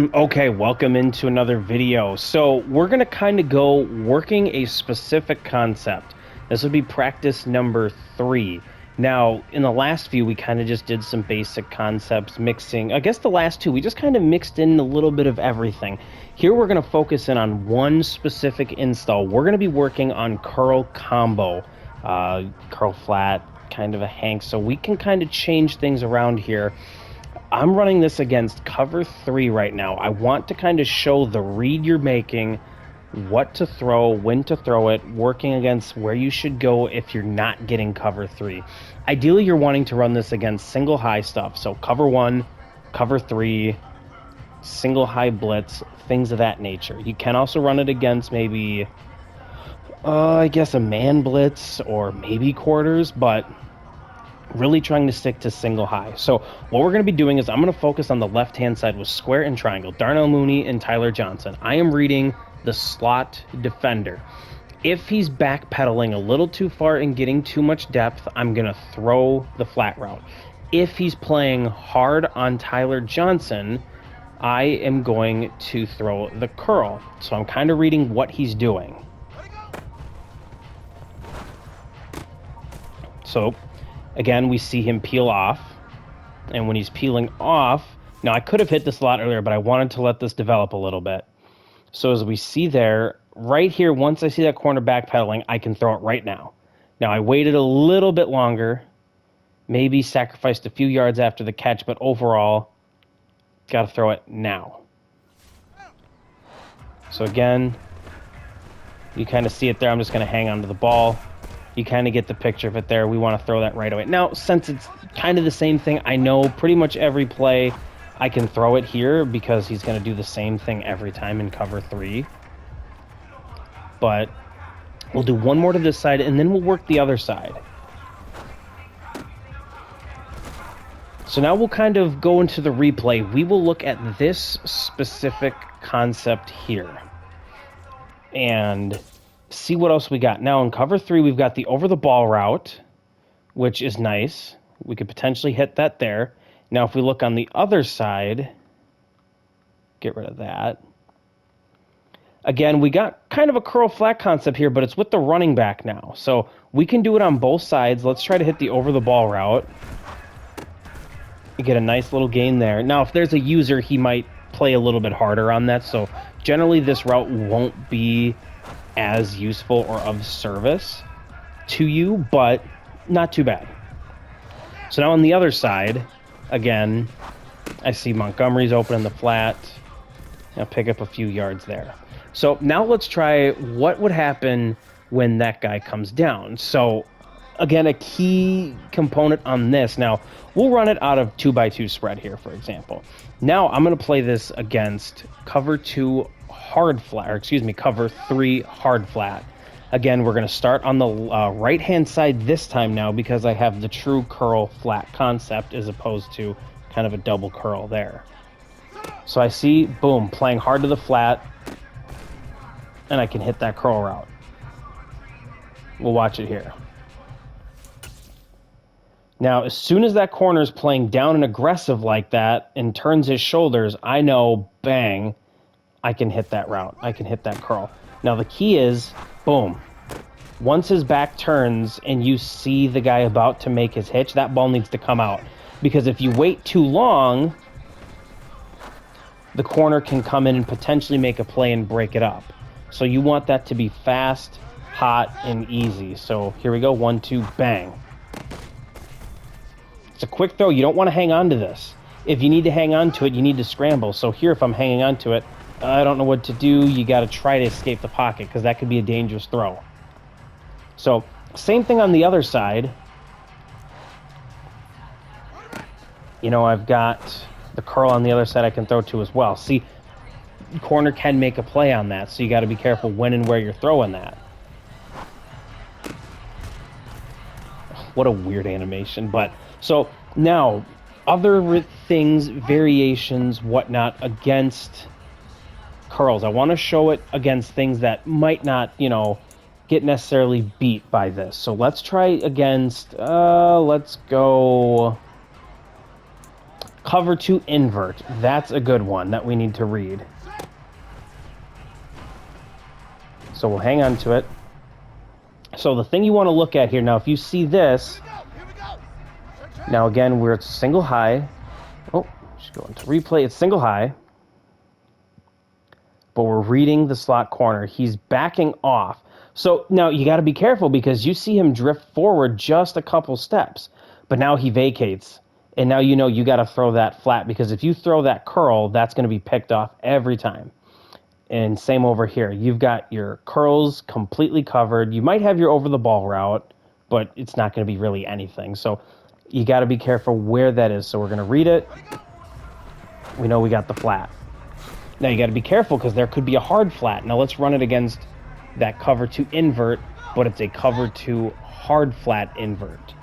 Okay, welcome into another video. So we're going to kind of go working a specific concept. This would be practice number 3. Now, in the last few, we kind of just did some basic concepts, mixing. I guess the last two, we just kind of mixed in a little bit of everything. Here, we're going to focus in on one specific install. We're going to be working on curl combo, curl flat, kind of a hank. So we can kind of change things around here. I'm running this against cover 3 right now. I want to kind of show the read you're making, what to throw, when to throw it, working against where you should go if you're not getting cover 3. Ideally, you're wanting to run this against single high stuff. So cover 1, cover 3, single high blitz, things of that nature. You can also run it against maybe, I guess, a man blitz or maybe quarters, but really trying to stick to single high. So what we're going to be doing is I'm going to focus on the left-hand side with square and triangle, Darnell Mooney and Tyler Johnson. I am reading the slot defender. If he's backpedaling a little too far and getting too much depth, I'm going to throw the flat route. If he's playing hard on Tyler Johnson, I am going to throw the curl. So I'm kind of reading what he's doing. So again, we see him peel off, and when he's peeling off, now I could have hit this a lot earlier, but I wanted to let this develop a little bit. So as we see there, right here, once I see that corner backpedaling, I can throw it right now. Now I waited a little bit longer, maybe sacrificed a few yards after the catch, but overall, got to throw it now. So again, you kind of see it there. I'm just going to hang on to the ball. You kind of get the picture of it there. We want to throw that right away. Now, since it's kind of the same thing, I know pretty much every play I can throw it here because he's going to do the same thing every time in cover 3. But we'll do one more to this side, and then we'll work the other side. So now we'll kind of go into the replay. We will look at this specific concept here and see what else we got. Now in cover 3, we've got the over the ball route, which is nice. We could potentially hit that there. Now if we look on the other side, get rid of that. Again, we got kind of a curl flat concept here, but it's with the running back now. So we can do it on both sides. Let's try to hit the over the ball route. You get a nice little gain there. Now if there's a user, he might play a little bit harder on that. So generally this route won't be as useful or of service to you, but not too bad. So now on the other side, again, I see Montgomery's open in the flat. I'll pick up a few yards there. So now let's try what would happen when that guy comes down. So again, a key component on this. Now, we'll run it out of 2x2 spread here, for example. Now I'm going to play this against cover 2 hard flat, or excuse me, cover 3 hard flat. Again, we're going to start on the right-hand side this time now because I have the true curl flat concept as opposed to kind of a double curl there. So I see, boom, playing hard to the flat, and I can hit that curl route. We'll watch it here. Now, as soon as that corner is playing down and aggressive like that and turns his shoulders, I know, bang, I can hit that route. I can hit that curl. Now, the key is, boom. Once his back turns and you see the guy about to make his hitch, that ball needs to come out. Because if you wait too long, the corner can come in and potentially make a play and break it up. So you want that to be fast, hot, and easy. So here we go. 1, 2, bang. It's a quick throw. You don't want to hang on to this. If you need to hang on to it, you need to scramble. So here, if I'm hanging on to it, I don't know what to do. You got to try to escape the pocket because that could be a dangerous throw. So same thing on the other side. You know, I've got the curl on the other side I can throw to as well. See, corner can make a play on that, so you got to be careful when and where you're throwing that. What a weird animation. But so now other things, variations, whatnot against curls. I want to show it against things that might not, you know, get necessarily beat by this. So let's try against, let's go, Cover to invert. That's a good one that we need to read. So we'll hang on to it. So the thing you want to look at here, now if you see this, now again, we're at single high. Oh, just go into replay. It's single high. But we're reading the slot corner. He's backing off. So now you got to be careful because you see him drift forward just a couple steps. But now he vacates. And now you know you got to throw that flat because if you throw that curl, that's going to be picked off every time. And same over here. You've got your curls completely covered. You might have your over the ball route, but it's not going to be really anything. So you got to be careful where that is. So we're going to read it. We know we got the flat. Now you got to be careful because there could be a hard flat. Now let's run it against that cover to invert, but it's a cover to hard flat invert.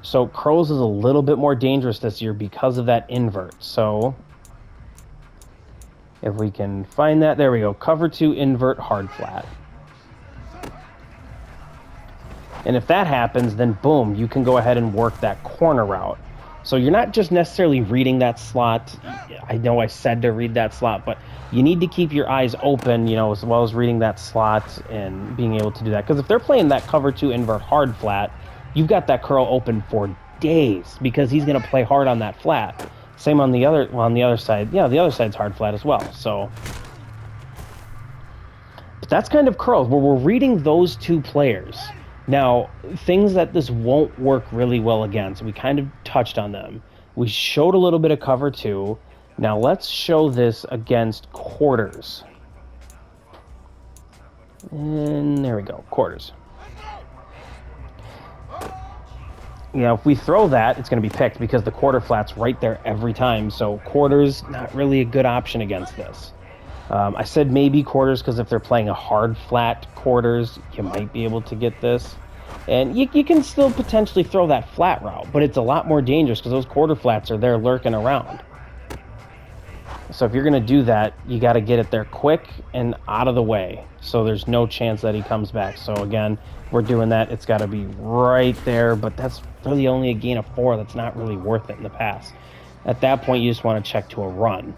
So curls is a little bit more dangerous this year because of that invert. So if we can find that, there we go. Cover to invert hard flat. And if that happens, then boom, you can go ahead and work that corner route. So you're not just necessarily reading that slot. I know I said to read that slot, but you need to keep your eyes open, you know, as well as reading that slot and being able to do that. Because if they're playing that cover to invert hard flat, you've got that curl open for days because he's going to play hard on that flat. Same on the other side. Yeah, the other side's hard flat as well. So but that's kind of curls where we're reading those two players. Now, things that this won't work really well against, we kind of touched on them. We showed a little bit of cover too. Now let's show this against quarters. And there we go, quarters. You know, if we throw that, it's going to be picked because the quarter flat's right there every time. So quarters, not really a good option against this. I said maybe quarters because if they're playing a hard flat quarters, you might be able to get this. And you can still potentially throw that flat route, but it's a lot more dangerous because those quarter flats are there lurking around. So if you're going to do that, you got to get it there quick and out of the way. So there's no chance that he comes back. So again, we're doing that. It's got to be right there, but that's really only a gain of 4. That's not really worth it in the pass. At that point, you just want to check to a run.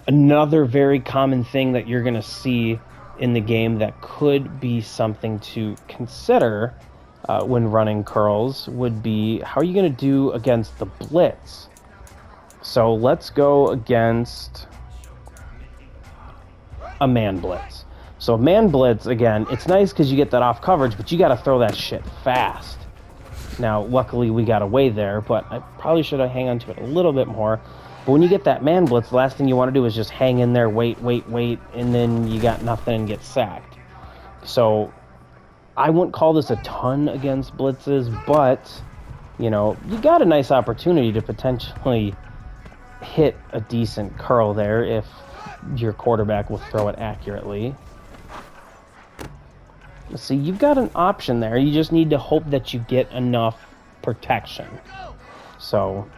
Another very common thing that you're going to see in the game that could be something to consider when running curls would be how are you going to do against the blitz? So let's go against a man blitz. So a man blitz, again, it's nice because you get that off coverage, but you got to throw that shit fast. Now, luckily we got away there, but I probably should have hang on to it a little bit more. But when you get that man blitz, the last thing you want to do is just hang in there, wait, and then you got nothing and get sacked. So I wouldn't call this a ton against blitzes, but, you know, you got a nice opportunity to potentially hit a decent curl there if your quarterback will throw it accurately. See, you've got an option there. You just need to hope that you get enough protection. So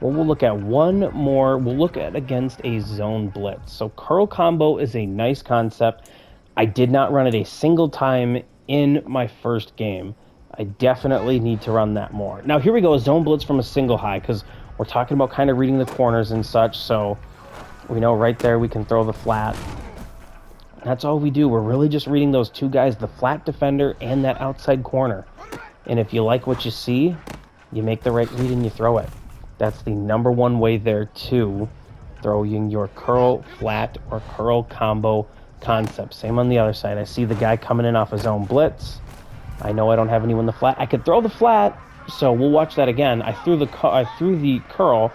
we'll look at one more. We'll look at against a zone blitz. So curl combo is a nice concept. I did not run it a single time in my first game. I definitely need to run that more. Now here we go, a zone blitz from a single high, because we're talking about kind of reading the corners and such. So we know right there we can throw the flat. That's all we do. We're really just reading those two guys, the flat defender and that outside corner. And if you like what you see, you make the right read and you throw it. That's the number one way there to throwing your curl flat or curl combo concept. Same on the other side. I see the guy coming in off a zone blitz. I know I don't have anyone in the flat. I could throw the flat, so we'll watch that again. I threw the curl,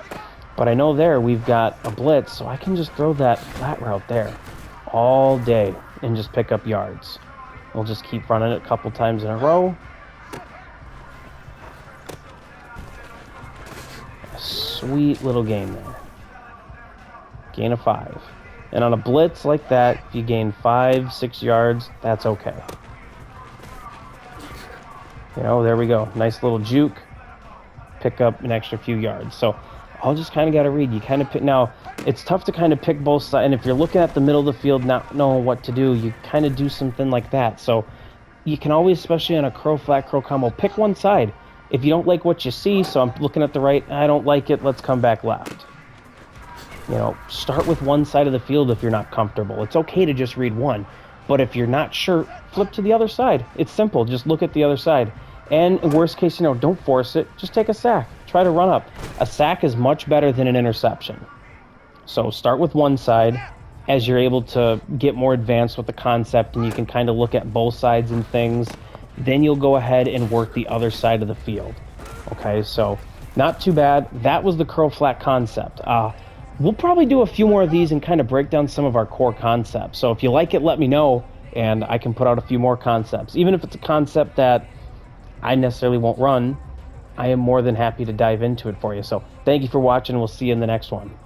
but I know there we've got a blitz, so I can just throw that flat route there all day and just pick up yards. We'll just keep running it a couple times in a row. A sweet little game there. Gain of 5. And on a blitz like that, if you gain 5-6 yards, that's okay. You know, there we go. Nice little juke. Pick up an extra few yards. So I'll just kind of got to read. You kind of pick. Now, it's tough to kind of pick both sides. And if you're looking at the middle of the field, not knowing what to do, you kind of do something like that. So you can always, especially on a curl flat, curl combo, pick one side. If you don't like what you see, so I'm looking at the right, I don't like it, let's come back left. You know, start with one side of the field if you're not comfortable. It's okay to just read one, but if you're not sure, flip to the other side. It's simple, just look at the other side. And in worst case, don't force it, just take a sack. Try to run up. A sack is much better than an interception. So start with one side. As you're able to get more advanced with the concept and you can kind of look at both sides and things, then you'll go ahead and work the other side of the field. Okay, so not too bad. That was the curl flat concept. We'll probably do a few more of these and kind of break down some of our core concepts. So if you like it, let me know, and I can put out a few more concepts. Even if it's a concept that I necessarily won't run, I am more than happy to dive into it for you. So thank you for watching. We'll see you in the next one.